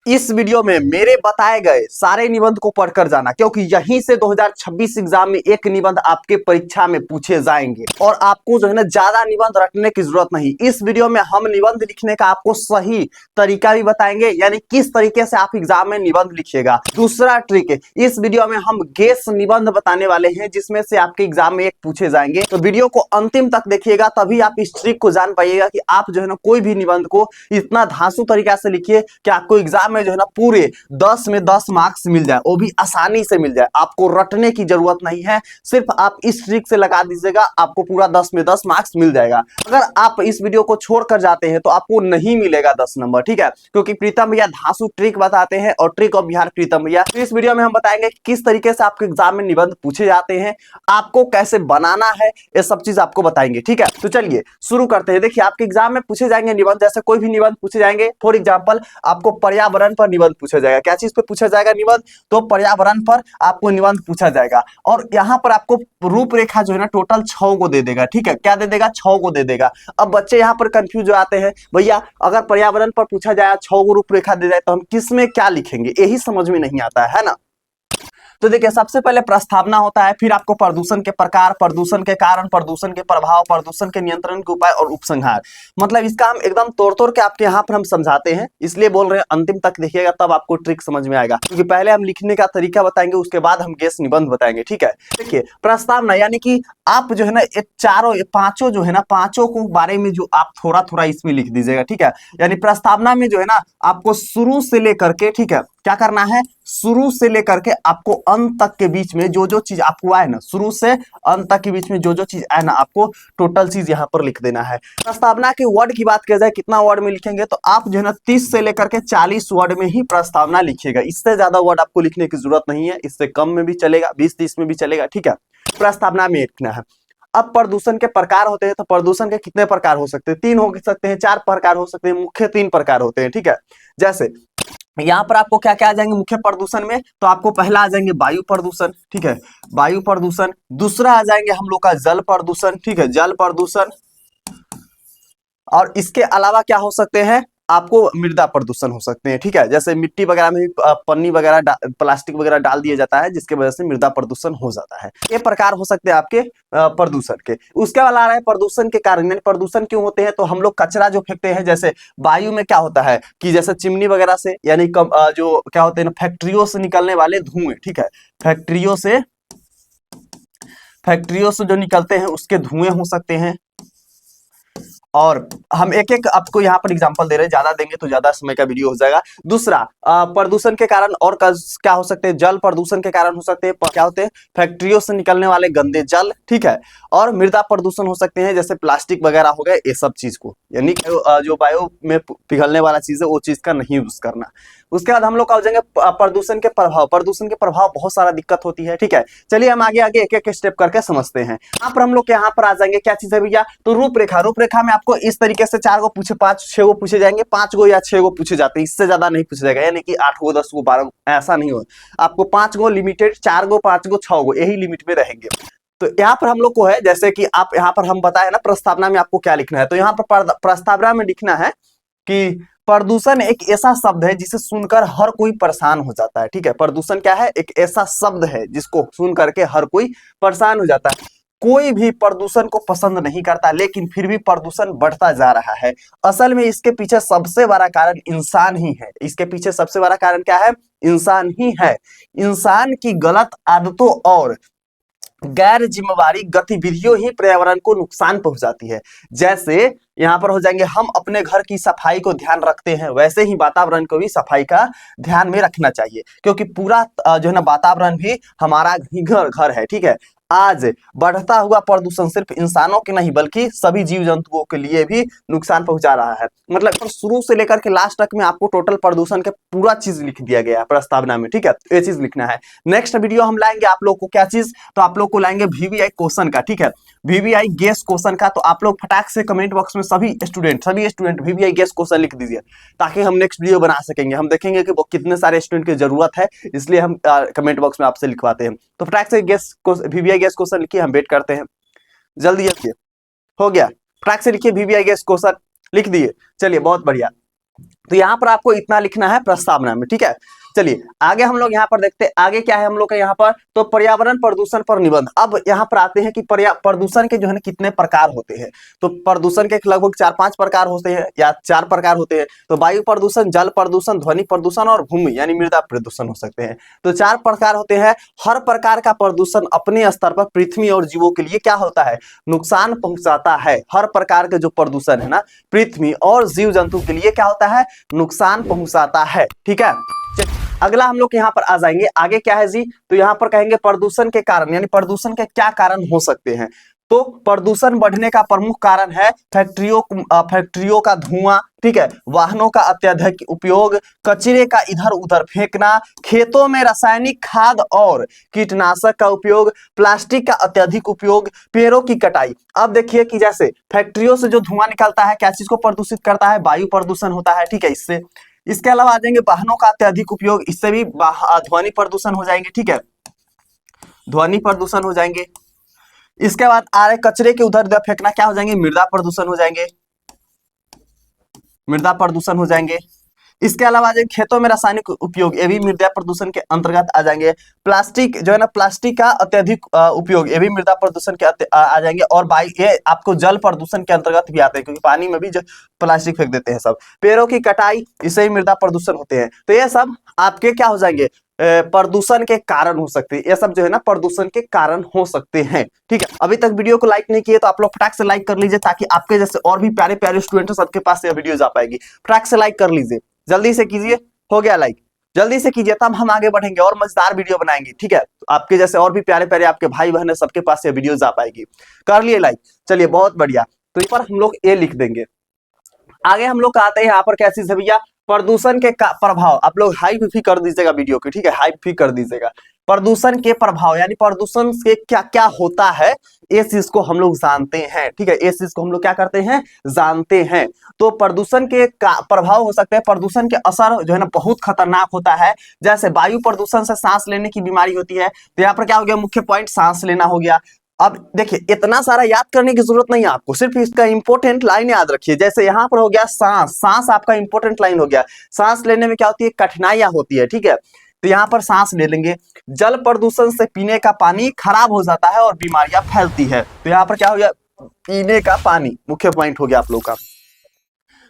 इस वीडियो में मेरे बताए गए सारे निबंध को पढ़कर जाना, क्योंकि यहीं से 2026 एग्जाम में एक निबंध आपके परीक्षा में पूछे जाएंगे और आपको जो है ना ज्यादा निबंध रटने की जरूरत नहीं। इस वीडियो में हम निबंध लिखने का आपको सही तरीका भी बताएंगे, यानी किस तरीके से आप एग्जाम में निबंध लिखिएगा। दूसरा ट्रिक, इस वीडियो में हम गेस निबंध बताने वाले हैं जिसमें से आपके एग्जाम में एक पूछे जाएंगे। तो वीडियो को अंतिम तक देखिएगा, तभी आप इस ट्रिक को जान पाइएगा कि आप जो है ना कोई भी निबंध को इतना धांसू तरीका से लिखिए कि आपको एग्जाम में जो है ना पूरे 10 में 10 मार्क्स मिल जाए, वो भी आसानी से मिल जाए। आपको रटने की जरूरत नहीं है, सिर्फ आप इस ट्रिक से लगा दीजिएगा, आपको पूरा 10 में 10 मार्क्स मिल जाएगा। अगर आप इस वीडियो को छोड़कर जाते हैं तो आपको नहीं मिलेगा 10 नंबर, ठीक है, क्योंकि प्रीतम भैया धांसू ट्रिक बताते हैं और ट्रिक ऑफ बिहार प्रीतम भैया। तो इस वीडियो में हम बताएंगे किस तरीके से आपके एग्जाम में निबंध पूछे जाते हैं, आपको कैसे बनाना है, ये सब चीज आपको बताएंगे, ठीक है। तो चलिए शुरू करते हैं। देखिए आपके एग्जाम में पूछे जाएंगे निबंध, जैसे कोई भी निबंध पूछे जाएंगे। फॉर एग्जांपल आपको पर्यावरण पर निबंध पूछा जाएगा। क्या चीज पे पूछा जाएगा निबंध? तो पर्यावरण पर आपको निबंध पूछा जाएगा और यहाँ पर आपको रूपरेखा जो है ना टोटल 6 को दे देगा, ठीक है। क्या दे देगा? 6 को दे देगा। अब बच्चे यहाँ पर कंफ्यूज हो आते हैं, भैया अगर पर्यावरण पर पूछा जाए 6 को रूपरेखा दे जाए तो हम किस में क्या लिखेंगे, यही समझ में नहीं आता है ना। तो देखिए सबसे पहले प्रस्तावना होता है, फिर आपको प्रदूषण के प्रकार, प्रदूषण के कारण, प्रदूषण के प्रभाव, प्रदूषण के नियंत्रण के उपाय और उपसंहार। मतलब इसका हम एकदम तोड़ तोड़ के आपके यहाँ पर हम समझाते हैं, इसलिए बोल रहे हैं अंतिम तक देखिएगा तब आपको ट्रिक समझ में आएगा, क्योंकि पहले हम लिखने का तरीका बताएंगे, उसके बाद हम गेस निबंध बताएंगे, ठीक है। देखिए प्रस्तावना यानी कि आप जो है ना पांचों जो है ना पांचों को बारे में जो आप थोड़ा थोड़ा इसमें लिख दीजिएगा, ठीक है। यानी प्रस्तावना में जो है ना आपको शुरू से लेकर के, ठीक है, क्या करना है, शुरू से लेकर के आपको अंत तक के बीच में जो जो चीज आपको आए ना, शुरू से अंत तक के बीच में जो जो चीज आए ना, आपको टोटल चीज यहाँ पर लिख देना है। प्रस्तावना के वर्ड की बात की जाए कितना वर्ड में लिखेंगे, तो आप जो है ना 30 से लेकर के 40 वर्ड में ही प्रस्तावना लिखिएगा। इससे ज्यादा वर्ड आपको लिखने की जरूरत नहीं है, इससे कम में भी चलेगा, 20-30 में भी चलेगा, ठीक है। प्रस्तावना में लिखना है। अब प्रदूषण के प्रकार होते हैं, तो प्रदूषण के कितने प्रकार हो सकते हैं? 3 हो सकते हैं, 4 प्रकार हो सकते हैं, मुख्य 3 प्रकार होते हैं, ठीक है। जैसे यहाँ पर आपको क्या क्या आ जाएंगे मुख्य प्रदूषण में, तो आपको पहला आ जाएंगे वायु प्रदूषण, ठीक है, वायु प्रदूषण। दूसरा आ जाएंगे हम लोग का जल प्रदूषण, ठीक है, जल प्रदूषण। और इसके अलावा क्या हो सकते हैं, आपको मृदा प्रदूषण हो सकते हैं, ठीक है। जैसे मिट्टी वगैरह में पन्नी वगैरह, प्लास्टिक वगैरह डाल दिया जाता है, जिसके वजह से मृदा प्रदूषण हो जाता है। ये प्रकार हो सकते हैं आपके प्रदूषण के। उसके अलावा प्रदूषण के कारण, प्रदूषण क्यों होते हैं, तो हम लोग कचरा जो फेंकते हैं, जैसे वायु में क्या होता है कि जैसे चिमनी वगैरह से, यानी जो क्या होते हैं ना फैक्ट्रियों से निकलने वाले धुएं, ठीक है, फैक्ट्रियों से जो निकलते हैं उसके धुएं हो सकते हैं। और हम एक एक आपको यहाँ पर एग्जांपल दे रहे हैं, ज्यादा देंगे तो ज्यादा समय का वीडियो हो जाएगा। दूसरा प्रदूषण के कारण और क्या हो सकते हैं, जल प्रदूषण के कारण हो सकते हैं, क्या होते हैं, फैक्ट्रियों से निकलने वाले गंदे जल, ठीक है। और मृदा प्रदूषण हो सकते हैं, जैसे प्लास्टिक वगैरह हो गए, ये सब चीज को, यानी जो वायु में पिघलने वाला चीज है वो चीज का नहीं यूज करना। उसके बाद हम लोग का हो जाएंगे प्रदूषण के प्रभाव। प्रदूषण के प्रभाव बहुत सारा दिक्कत होती है, ठीक है। चलिए हम आगे आगे एक एक स्टेप करके समझते हैं। यहाँ पर हम लोग यहाँ पर आ जाएंगे, क्या चीज है भैया, तो रूपरेखा। रूपरेखा में आपको इस तरीके से 4 को पूछे, 5-6 को पूछे जाएंगे, 5 को या 6 को पूछे जाते हैं, इससे ज्यादा नहीं पूछा जाएगा, यानी कि 8 को 10 को 12 को, ऐसा नहीं हो। आपको 5 को लिमिटेड, 4 को 5 को 6 को, यही लिमिट में रहेंगे। तो यहाँ पर हम लोग को है, जैसे कि आप यहाँ पर हम बताए ना प्रस्तावना में आपको क्या लिखना है, तो यहाँ पर प्रस्तावना में लिखना है कि प्रदूषण एक ऐसा शब्द है जिसे सुनकर हर कोई परेशान हो जाता है, ठीक है। प्रदूषण क्या है, एक ऐसा शब्द है जिसको सुन करके हर कोई परेशान हो जाता है। कोई भी प्रदूषण को पसंद नहीं करता, लेकिन फिर भी प्रदूषण बढ़ता जा रहा है। असल में इसके पीछे सबसे बड़ा कारण इंसान ही है। इसके पीछे सबसे बड़ा कारण क्या है, इंसान ही है। इंसान की गलत आदतों और गैर जिम्मेवारी गतिविधियों ही पर्यावरण को नुकसान पहुंचाती है। जैसे यहाँ पर हो जाएंगे, हम अपने घर की सफाई को ध्यान रखते हैं, वैसे ही वातावरण को भी सफाई का ध्यान में रखना चाहिए, क्योंकि पूरा जो है ना वातावरण भी हमारा घर है, ठीक है। आज बढ़ता हुआ प्रदूषण सिर्फ इंसानों के नहीं बल्कि सभी जीव जंतुओं के लिए भी नुकसान पहुंचा रहा है। मतलब शुरू से लेकर के लास्ट तक में आपको टोटल प्रदूषण के पूरा चीज लिख दिया गया है प्रस्तावना में, ठीक है। ये चीज लिखना है। नेक्स्ट वीडियो हम लाएंगे आप लोग को क्या चीज, तो आप लोग को लाएंगे वीवीआई क्वेश्चन का, ठीक है, वीवीआई गेस क्वेश्चन का। तो आप लोग फटाक से कमेंट बॉक्स में सभी स्टूडेंट वीवीआई गेस क्वेश्चन लिख दीजिए, ताकि हम नेक्स्ट वीडियो बना सकेंगे। हम देखेंगे कि वो कितने सारे स्टूडेंट की जरूरत है, इसलिए हम कमेंट बॉक्स में आपसे लिखवाते हैं। तो फटाक से वीवीआई गेस क्वेश्चन लिखिए, हम वेट करते हैं। जल्दी लिखिए, हो गया, फटाक से लिखिए, वीवीआई गेस क्वेश्चन लिख दिए। चलिए बहुत बढ़िया। तो यहाँ पर आपको इतना लिखना है प्रस्तावना में, ठीक है। चलिए आगे हम लोग यहाँ पर देखते हैं आगे क्या है हम लोग का यहाँ पर। तो पर्यावरण प्रदूषण पर निबंध। अब यहाँ पर आते हैं कि प्रदूषण के जो है ना कितने प्रकार होते हैं। तो प्रदूषण के लगभग 4-5 प्रकार होते हैं या 4 प्रकार होते हैं। तो वायु प्रदूषण, जल प्रदूषण, ध्वनि प्रदूषण और भूमि यानी मृदा प्रदूषण हो सकते हैं। तो 4 प्रकार होते हैं। हर प्रकार का प्रदूषण अपने स्तर पर पृथ्वी और जीवों के लिए क्या होता है, नुकसान पहुंचाता है। हर प्रकार के जो प्रदूषण है ना पृथ्वी और जीव जंतु के लिए क्या होता है, नुकसान पहुंचाता है, ठीक है। अगला हम लोग यहाँ पर आ जाएंगे, आगे क्या है जी। तो यहाँ पर कहेंगे प्रदूषण के कारण, यानी प्रदूषण के क्या कारण हो सकते हैं। तो प्रदूषण बढ़ने का प्रमुख कारण है फैक्ट्रियों का धुआं, ठीक है, वाहनों का अत्यधिक उपयोग, कचरे का इधर उधर फेंकना, खेतों में रासायनिक खाद और कीटनाशक का उपयोग, प्लास्टिक का अत्यधिक उपयोग, पेड़ों की कटाई। अब देखिए कि जैसे फैक्ट्रियों से जो धुआं निकलता है क्या चीज को प्रदूषित करता है, वायु प्रदूषण होता है, ठीक है। इससे इसके अलावा आ जाएंगे वाहनों का अत्यधिक उपयोग, इससे भी ध्वनि प्रदूषण हो जाएंगे, ठीक है, ध्वनि प्रदूषण हो जाएंगे। इसके बाद आ रहे कचरे के उधर उधर फेंकना, क्या हो जाएंगे, मृदा प्रदूषण हो जाएंगे, मृदा प्रदूषण हो जाएंगे। इसके अलावा आ जाएंगे खेतों में रासायनिक उपयोग, ये भी मृदा प्रदूषण के अंतर्गत आ जाएंगे। प्लास्टिक जो है ना, प्लास्टिक का अत्यधिक उपयोग, ये भी मृदा प्रदूषण के आ जाएंगे। और ये आपको जल प्रदूषण के अंतर्गत भी आते हैं, क्योंकि पानी में भी प्लास्टिक फेंक देते हैं सब। पेड़ों की कटाई, इससे भी मृदा प्रदूषण होते हैं। तो ये सब आपके क्या हो जाएंगे, प्रदूषण के कारण हो सकते हैं। ये सब जो है ना प्रदूषण के कारण हो सकते हैं, ठीक है। अभी तक वीडियो को लाइक नहीं किए तो आप लोग फटाक से लाइक कर लीजिए, ताकि आपके जैसे और भी प्यारे प्यारे स्टूडेंट हैं सबके पास ये वीडियोस आ पाएगी। फटाक से लाइक कर लीजिए, जल्दी से कीजिए, हो गया लाइक, जल्दी से कीजिए, तब हम आगे बढ़ेंगे और मजेदार वीडियो बनाएंगे, ठीक है। तो आपके जैसे और भी प्यारे प्यारे आपके भाई बहन है सबके पास ये वीडियोस आ पाएगी। कर लिए लाइक, चलिए बहुत बढ़िया। तो इस पर हम लोग ये लिख देंगे। आगे हम लोग आते हैं यहाँ पर क्या चीज है भैया, प्रदूषण के प्रभाव। आप लोग हाइप भी कर दीजिएगा वीडियो की, ठीक है, हाइप भी कर दीजिएगा। प्रदूषण के प्रभाव यानी प्रदूषण से क्या क्या होता है, इस चीज को हम लोग जानते हैं, ठीक है, इस चीज को हम लोग क्या करते हैं, जानते हैं। तो प्रदूषण के प्रभाव हो सकते हैं, प्रदूषण के असर जो है ना बहुत खतरनाक होता है। जैसे वायु प्रदूषण से सांस लेने की बीमारी होती है। तो यहाँ पर क्या हो गया, मुख्य पॉइंट सांस लेना हो गया। अब देखिए इतना सारा याद करने की जरूरत नहीं है आपको, सिर्फ इसका इंपॉर्टेंट लाइन याद रखिए। जैसे यहाँ पर हो गया सांस, सांस आपका इंपॉर्टेंट लाइन हो गया। सांस लेने में क्या होती है, कठिनाइयां होती है, ठीक है। तो यहाँ पर सांस ले लेंगे। जल प्रदूषण से पीने का पानी खराब हो जाता है और बीमारियां फैलती है। तो यहाँ पर क्या हो गया, पीने का पानी मुख्य पॉइंट हो गया आप लोग का।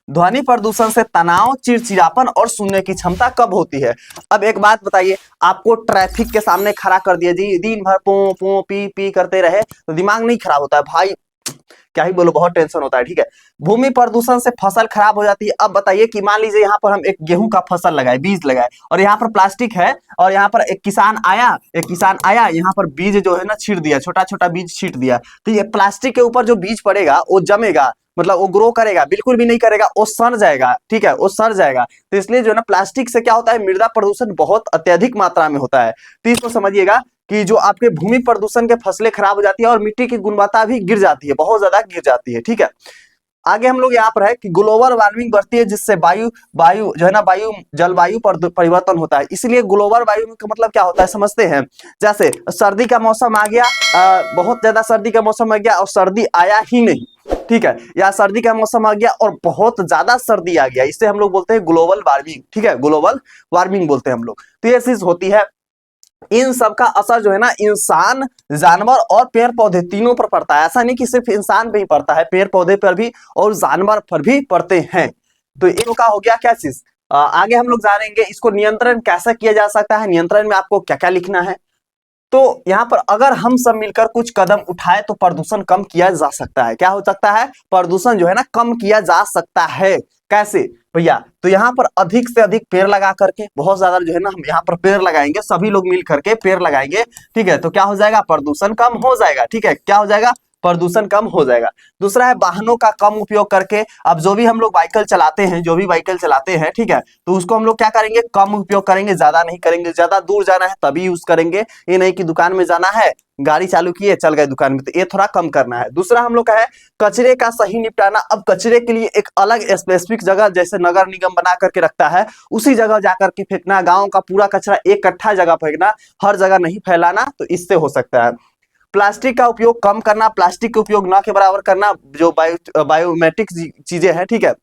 ध्वनि प्रदूषण से तनाव, चिड़चिड़ापन और सुनने की क्षमता कब होती है। अब एक बात बताइए, आपको ट्रैफिक के सामने खड़ा कर दिया जी, दिन भर पो पो पी पी करते रहे तो दिमाग नहीं खराब होता है भाई, क्या ही बोलो, बहुत टेंशन होता है, ठीक है। भूमि प्रदूषण से फसल खराब हो जाती है। अब बताइए कि मान लीजिए यहाँ पर हम एक गेहूं का फसल लगाए, बीज लगाए, और यहाँ पर प्लास्टिक है, और यहाँ पर एक किसान आया यहाँ पर बीज जो है ना छीट दिया, छोटा छोटा बीज छीट दिया। तो ये प्लास्टिक के ऊपर जो बीज पड़ेगा वो जमेगा, मतलब वो ग्रो करेगा, बिल्कुल भी नहीं करेगा, वो सड़ जाएगा, ठीक है, वो सड़ जाएगा। तो इसलिए जो है ना प्लास्टिक से क्या होता है, मृदा प्रदूषण बहुत अत्यधिक मात्रा में होता है। तो इसको समझिएगा कि जो आपके भूमि प्रदूषण के फसलें खराब हो जाती है और मिट्टी की गुणवत्ता भी गिर जाती है, बहुत ज्यादा गिर जाती है, ठीक है। आगे हम लोग यहाँ पर है कि ग्लोबल वार्मिंग बढ़ती है, जिससे वायु वायु जो है ना वायु जलवायु परिवर्तन होता है। इसलिए ग्लोबल वार्मिंग का मतलब क्या होता है समझते हैं। जैसे सर्दी का मौसम आ गया, बहुत ज्यादा सर्दी का मौसम आ गया और सर्दी आया ही नहीं, ठीक है, या सर्दी का मौसम आ गया और बहुत ज्यादा सर्दी आ गया, इसे हम लोग बोलते हैं ग्लोबल वार्मिंग, ठीक है, ग्लोबल वार्मिंग बोलते हैं हम लोग। तो ये चीज होती है। इन सब का असर जो है ना इंसान, जानवर और पेड़ पौधे तीनों पर पड़ता है। ऐसा नहीं कि सिर्फ इंसान पे ही पड़ता है, पेड़ पौधे पर भी और जानवर पर भी पड़ते हैं। तो ये का हो गया क्या चीज। आगे हम लोग जानेंगे इसको नियंत्रण कैसे किया जा सकता है, नियंत्रण में आपको क्या क्या लिखना है। तो यहाँ पर अगर हम सब मिलकर कुछ कदम उठाए तो प्रदूषण कम किया जा सकता है। क्या हो सकता है, प्रदूषण जो है ना कम किया जा सकता है। कैसे भैया, तो यहाँ पर अधिक से अधिक पेड़ लगा करके, बहुत ज्यादा जो है ना हम यहाँ पर पेड़ लगाएंगे, सभी लोग मिल करके पेड़ लगाएंगे, ठीक है। तो क्या हो जाएगा, प्रदूषण कम हो जाएगा, ठीक है, क्या हो जाएगा, प्रदूषण कम हो जाएगा। दूसरा है वाहनों का कम उपयोग करके। अब जो भी हम लोग व्हीकल चलाते हैं, जो भी व्हीकल चलाते हैं, ठीक है, तो उसको हम लोग क्या करेंगे, कम उपयोग करेंगे, ज्यादा नहीं करेंगे। ज्यादा दूर जाना है तभी यूज करेंगे, ये नहीं कि दुकान में जाना है, गाड़ी चालू किए चल गए दुकान में, तो ये थोड़ा कम करना है। दूसरा हम लोग का है कचरे का सही निपटाना। अब कचरे के लिए एक अलग स्पेसिफिक जगह जैसे नगर निगम बना करके रखता है, उसी जगह जाकर के फेंकना। गांव का पूरा कचरा एक इकट्ठा जगह फेंकना, हर जगह नहीं फैलाना, तो इससे हो सकता है। प्लास्टिक का उपयोग कम करना, प्लास्टिक का उपयोग ना के बराबर करना, जो बायोमेट्रिक चीजें हैं, ठीक है,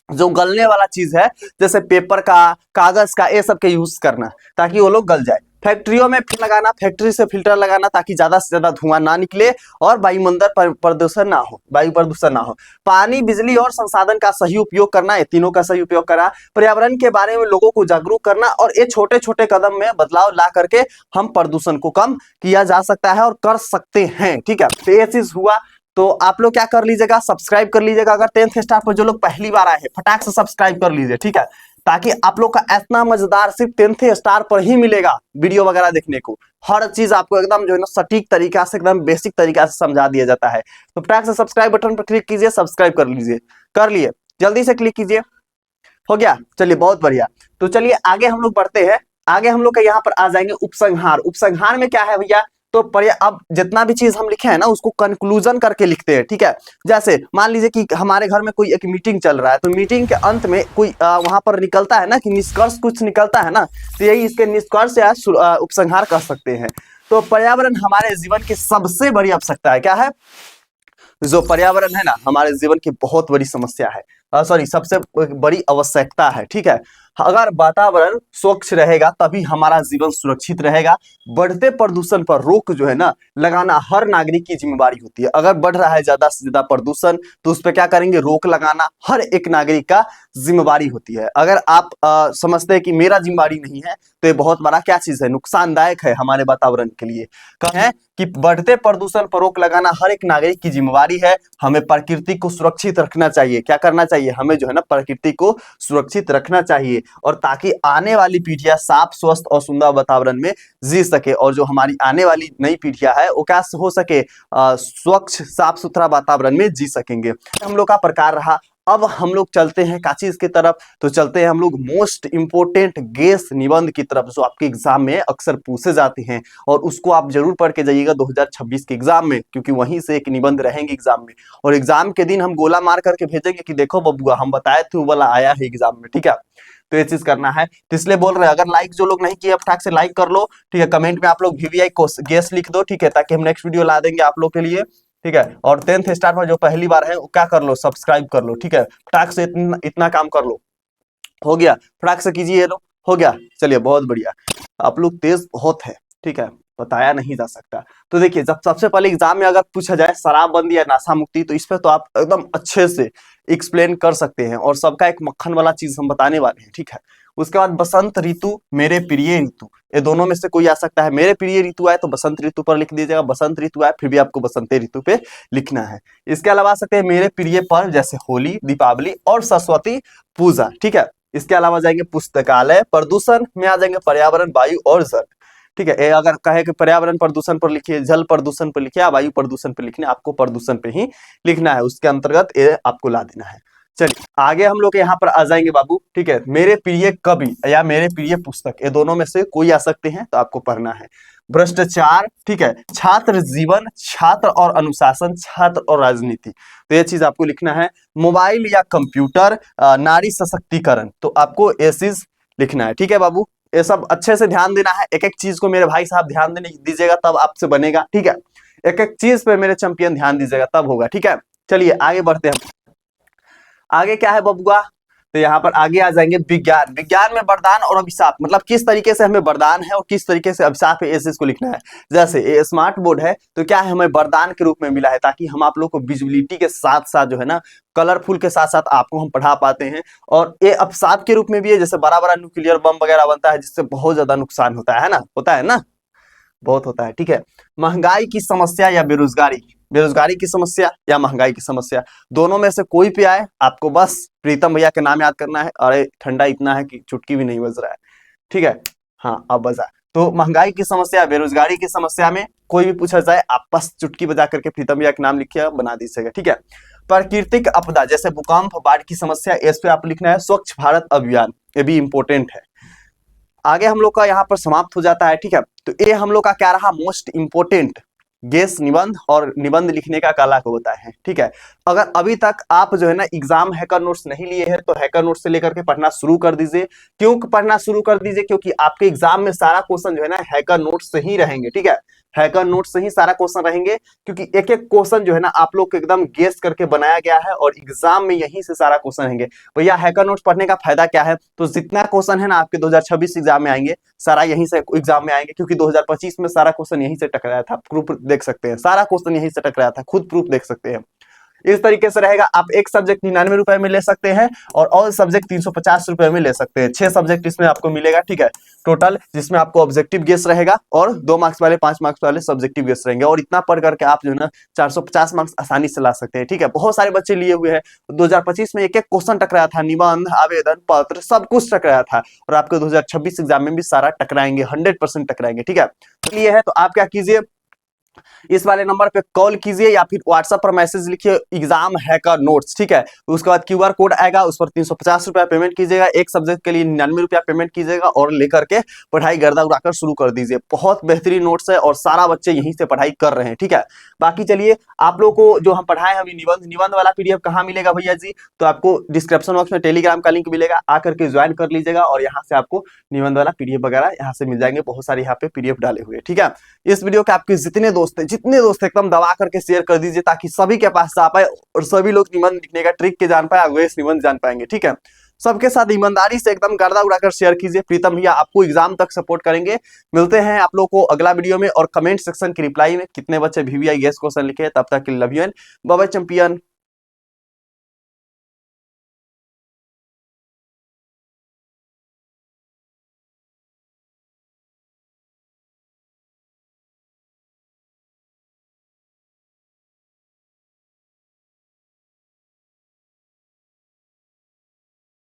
जो गलने वाला चीज है, जैसे पेपर का, कागज का, ये सब के यूज करना ताकि वो लोग गल जाए। फैक्ट्रियों में फिर लगाना, फैक्ट्री से फिल्टर लगाना ताकि ज्यादा से ज्यादा धुआं ना निकले और वायुमंडल प्रदूषण ना हो, वायु प्रदूषण ना हो। पानी, बिजली और संसाधन का सही उपयोग करना, ये तीनों का सही उपयोग करना, पर्यावरण के बारे में लोगों को जागरूक करना, और ये छोटे छोटे कदम में बदलाव ला करके हम प्रदूषण को कम किया जा सकता है और कर सकते हैं। ठीक है, तो ये चीज हुआ। तो आप लोग क्या कर लीजिएगा, सब्सक्राइब कर लीजिएगा। अगर 10th स्टार पर जो लोग पहली बार आए हैं, फटाक से सब्सक्राइब कर लीजिए, ठीक है, ताकि आप लोग का इतना मजेदार सिर्फ 10th स्टार पर ही मिलेगा वीडियो वगैरह देखने को। हर चीज आपको एकदम जो है ना सटीक तरीका से, एकदम बेसिक तरीका से समझा दिया जाता है। तो फटाक से सब्सक्राइब बटन पर क्लिक कीजिए, सब्सक्राइब कर लीजिए। कर लिए, जल्दी से क्लिक कीजिए। हो गया, चलिए बहुत बढ़िया। तो चलिए आगे हम लोग बढ़ते हैं। आगे हम लोग का यहाँ पर आ जाएंगे उपसंहार। उपसंहार में क्या है भैया, तो अब जितना भी चीज हम लिखे हैं ना उसको कंक्लूजन करके लिखते हैं। ठीक है, जैसे मान लीजिए कि हमारे घर में कोई एक मीटिंग चल रहा है, तो मीटिंग के अंत में कोई वहां पर निकलता है ना कि निष्कर्ष कुछ निकलता है ना, तो यही इसके निष्कर्ष या उपसंहार कह सकते हैं। तो पर्यावरण हमारे जीवन की सबसे बड़ी आवश्यकता है। क्या है, जो पर्यावरण है ना हमारे जीवन की बहुत बड़ी समस्या है, सॉरी सबसे बड़ी आवश्यकता है। ठीक है, अगर वातावरण स्वच्छ रहेगा तभी हमारा जीवन सुरक्षित रहेगा। बढ़ते प्रदूषण पर रोक जो है ना लगाना हर नागरिक की जिम्मेदारी होती है। अगर बढ़ रहा है ज्यादा से ज्यादा प्रदूषण, तो उस पर क्या करेंगे, रोक लगाना हर एक नागरिक का जिम्मेदारी होती है। अगर आप समझते हैं कि मेरा जिम्मेदारी नहीं है, तो ये बहुत बड़ा क्या चीज है, नुकसानदायक है हमारे वातावरण के लिए। कहें कि बढ़ते प्रदूषण पर रोक लगाना हर एक नागरिक की जिम्मेदारी है। हमें प्रकृति को सुरक्षित रखना चाहिए। क्या करना चाहिए, हमें जो है ना प्रकृति को सुरक्षित रखना चाहिए, और ताकि आने वाली पीढ़ियां साफ, स्वस्थ और सुंदर वातावरण में जी सके, और जो हमारी आने वाली नई पीढ़ियां है वो क्या हो सके, स्वच्छ साफ सुथरा वातावरण में जी सकेंगे। हम लोग का प्रकार रहा। अब हम लोग चलते हैं का चीज की तरफ, तो चलते हैं हम लोग मोस्ट इंपोर्टेंट गैस निबंध की तरफ, जो आपके एग्जाम में अक्सर पूछे जाते हैं, और उसको आप जरूर पढ़ के जाइएगा 2026 के एग्जाम में, क्योंकि वहीं से एक निबंध रहेंगे एग्जाम में। और एग्जाम के दिन हम गोला मार करके भेजेंगे कि देखो बबुआ हम बताए थे वो वाला आया है एग्जाम में। ठीक है, तो ये चीज करना है। तो इसलिए बोल रहे हैं, अगर लाइक जो लोग नहीं किए फटाक से लाइक कर लो। ठीक है, कमेंट में आप लोग VVI गैस लिख दो। ठीक है, ताकि हम नेक्स्ट वीडियो ला देंगे आप लोग के लिए। ठीक है, और 10th स्टार पर जो पहली बार है वो क्या कर लो, सब्सक्राइब कर लो। ठीक है, फटाक से इतना काम कर लो। हो गया, फटाक से कीजिए लो। हो गया, चलिए बहुत बढ़िया। आप लोग तेज बहुत है। ठीक है, बताया नहीं जा सकता। तो देखिए, जब सबसे पहले एग्जाम में अगर पूछा जाए शराबबंदी या नशा मुक्ति, तो इस पर तो आप एकदम अच्छे से एक्सप्लेन कर सकते हैं, और सबका एक मक्खन वाला चीज हम बताने वाले हैं। ठीक है, उसके बाद बसंत ऋतु, मेरे प्रिय ऋतु, ये दोनों में से कोई आ सकता है। मेरे प्रिय ऋतु आए तो बसंत ऋतु पर लिख दीजिएगा, बसंत ऋतु आए फिर भी आपको बसंत ऋतु पे लिखना है। इसके अलावा आ सकते हैं मेरे प्रिय पर्व, जैसे होली, दीपावली और सरस्वती पूजा। ठीक है, इसके अलावा जाएंगे पुस्तकालय, प्रदूषण में आ जाएंगे पर्यावरण, वायु और जल। ठीक है, ये अगर कहे कि पर्यावरण प्रदूषण पर लिखिए, जल प्रदूषण पर लिखिए, वायु प्रदूषण पर लिखने, आपको प्रदूषण पे ही लिखना है, उसके अंतर्गत ये आपको ला देना है। चलिए आगे हम लोग यहाँ पर आ जाएंगे बाबू। ठीक है, मेरे प्रिय कवि या मेरे प्रिय पुस्तक, ये दोनों में से कोई आ सकते हैं, तो आपको पढ़ना है। भ्रष्टाचार, ठीक है, छात्र जीवन, छात्र और अनुशासन, छात्र और राजनीति, तो ये चीज आपको लिखना है। मोबाइल या कंप्यूटर, नारी सशक्तिकरण, तो आपको ये चीज लिखना है। ठीक है बाबू, ये सब अच्छे से ध्यान देना है। एक एक चीज को मेरे भाई साहब ध्यान देने दीजिएगा, तब आपसे बनेगा। ठीक है, एक एक चीज पे मेरे चैंपियन ध्यान दीजिएगा, तब होगा। ठीक है, चलिए आगे बढ़ते हैं। आगे क्या है बबुआ, तो यहाँ पर आगे आ जाएंगे विज्ञान। विज्ञान में वरदान और अभिशाप, मतलब किस तरीके से हमें वरदान है और किस तरीके से अभिशाप है, इस को लिखना है। जैसे ये स्मार्ट बोर्ड है, तो क्या है, हमें वरदान के रूप में मिला है, ताकि हम आप लोग को विजिबिलिटी के साथ साथ जो है ना कलरफुल के साथ साथ आपको हम पढ़ा पाते हैं। और ये अभिशाप के रूप में भी है, जैसे बड़ा बड़ा न्यूक्लियर बम वगैरह बनता है, जिससे बहुत ज्यादा नुकसान होता है ना, होता है ना, बहुत होता है। ठीक है, महंगाई की समस्या या बेरोजगारी, बेरोजगारी की समस्या या महंगाई की समस्या, दोनों में से कोई भी आए, आपको बस प्रीतम भैया के नाम याद करना है। अरे ठंडा इतना है कि चुटकी भी नहीं बज रहा है। ठीक है, हाँ अब बजा। तो महंगाई की समस्या, बेरोजगारी की समस्या में कोई भी पूछा जाए, आप बस चुटकी बजा करके प्रीतम भैया के नाम लिखिए, बना दीजिएगा। ठीक है, प्राकृतिक आपदा जैसे भूकंप, बाढ़ की समस्या, इस पे आप लिखना है स्वच्छ भारत अभियान, ये भी इंपॉर्टेंट है। आगे हम लोग का यहाँ पर समाप्त हो जाता है। ठीक है, तो ये हम लोग का क्या रहा, मोस्ट इंपोर्टेंट गैस निबंध और निबंध लिखने का कला को बताए हैं। ठीक है, अगर अभी तक आप जो है ना एग्जाम हैकर नोट्स नहीं लिए हैं, तो हैकर नोट्स से लेकर के पढ़ना शुरू कर दीजिए। क्यों पढ़ना शुरू कर दीजिए, क्योंकि आपके एग्जाम में सारा क्वेश्चन जो है ना हैकर नोट्स से ही रहेंगे। ठीक है, हैकर नोट से ही सारा क्वेश्चन रहेंगे, क्योंकि एक एक क्वेश्चन जो है ना आप लोग को एकदम गेस करके बनाया गया है और एग्जाम में यहीं से सारा क्वेश्चन रहेंगे। भैया हैकर नोट्स पढ़ने का फायदा क्या है, तो जितना क्वेश्चन है ना आपके 2026 एग्जाम में आएंगे सारा यहीं से एग्जाम में आएंगे, क्योंकि 2025 में सारा क्वेश्चन यहीं से टकराया था। प्रूफ देख सकते हैं, सारा क्वेश्चन यहीं से टकराया था, खुद प्रूफ देख सकते हैं। इस तरीके से रहेगा, आप एक सब्जेक्ट 99 रुपए में ले सकते हैं और ऑल सब्जेक्ट 350 रुपए में ले सकते हैं। 6 सब्जेक्ट इसमें आपको मिलेगा, ठीक है, टोटल, जिसमें आपको ऑब्जेक्टिव गेस रहेगा और 2 मार्क्स वाले 5 मार्क्स वाले सब्जेक्टिव गेस रहेंगे। और इतना पढ़ करके आप जो है ना 450 मार्क्स आसानी से ला सकते हैं, ठीक है। बहुत सारे बच्चे लिए हुए हैं, 2025 में एक एक क्वेश्चन टकराया था, निबंध, आवेदन पत्र सब कुछ टकराया था, और आपके 2026 एग्जाम में भी सारा टकराएंगे, 100% टकराएंगे, ठीक है। तो ये है, तो आप क्या कीजिए, इस वाले नंबर पे कॉल कीजिए या फिर व्हाट्सएप पर मैसेज लिखिए एग्जाम हैकर नोट्स, ठीक है। उसके बाद क्यूआर कोड आएगा, उस पर 350 रुपया पेमेंट कीजिएगा, एक सब्जेक्ट के लिए 99 रुपया पेमेंट कीजिएगा और लेकर के पढ़ाई गर्दा उड़ाकर शुरू कर दीजिए। बहुत बेहतरीन नोट्स है और सारा बच्चे यहीं से पढ़ाई कर रहे हैं, ठीक है। बाकी चलिए, आप लोग को जो हम पढ़ाए हैं अभी निबंध वाला पीडीएफ कहाँ मिलेगा भैया जी, तो आपको डिस्क्रिप्शन बॉक्स में टेलीग्राम का लिंक मिलेगा, आकर के ज्वाइन कर लीजिएगा और यहाँ से आपको निबंध वाला पीडीएफ वगैरह यहाँ से मिल जाएंगे। बहुत सारे यहाँ पे पीडीएफ डाले हुए, ठीक है। इस वीडियो के आपके जितने दोस्त एकदम दबा करके शेयर कर दीजिए, ताकि सभी के पास आ पाए और सभी लोग निबंध लिखने का ट्रिक के जान पाए, वे निबंध जान पाएंगे, ठीक है। सबके साथ ईमानदारी से एकदम गर्दा उड़ाकर शेयर कीजिए। प्रीतम भैया आपको एग्जाम तक सपोर्ट करेंगे। मिलते हैं आप लोग को अगला वीडियो में, और कमेंट सेक्शन की रिप्लाई में कितने बच्चे VVI गेस क्वेश्चन लिखे, तब तक के लिए love you and bye bye champion.